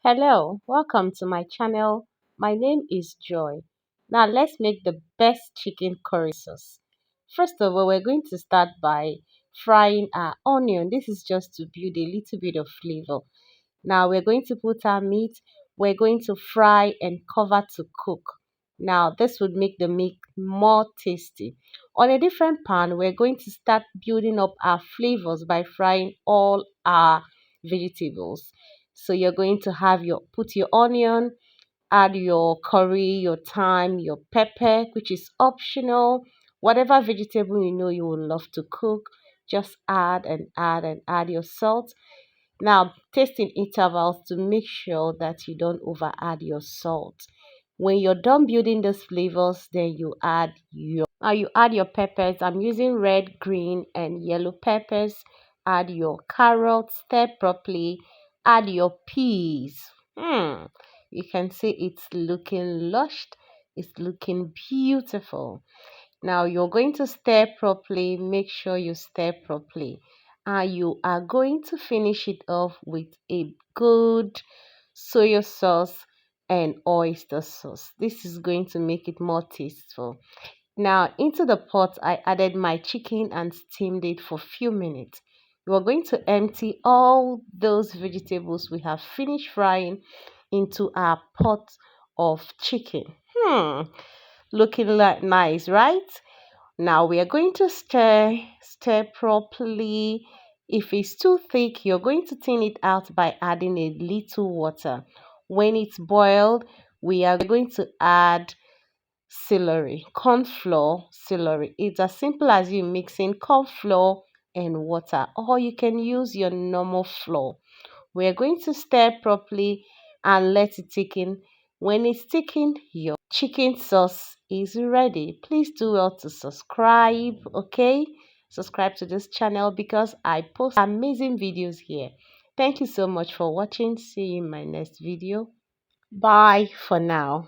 Hello, welcome to my channel. My name is Joy. Now let's make the best chicken curry sauce. First of all, we're going to start by frying our onion. This is just to build a little bit of flavor. Now we're going to put our meat. We're going to fry and cover to cook. Now this would make the meat more tasty. On a different pan, we're going to start building up our flavors by frying all our vegetables. So you're going to have your put your onion, add your curry, your thyme, your pepper, which is optional. Whatever vegetable you know you would love to cook, just add and add and add your salt. Now, taste in intervals to make sure that you don't over add your salt. When you're done building those flavors, then you add your peppers. I'm using red, green, and yellow peppers. Add your carrots, stir properly. Add your peas. You can see it's looking lush. It's looking beautiful. Now you're going to stir properly. Make sure you stir properly. And you are going to finish it off with a good soya sauce and oyster sauce. This is going to make it more tasteful. Now into the pot, I added my chicken and steamed it for a few minutes. We are going to empty all those vegetables we have finished frying into our pot of chicken. Looking like nice, right? Now we are going to stir properly. If it's too thick, you're going to thin it out by adding a little water. When it's boiled, we are going to add celery, corn flour, celery. It's as simple as you mixing corn flour and water, or you can use your normal flour. We're going to stir properly and let it thicken. When it's thickened, your chicken sauce is ready. Please do well to subscribe, okay? Subscribe to this channel because I post amazing videos here. Thank you so much for watching. See you in my next video. Bye for now.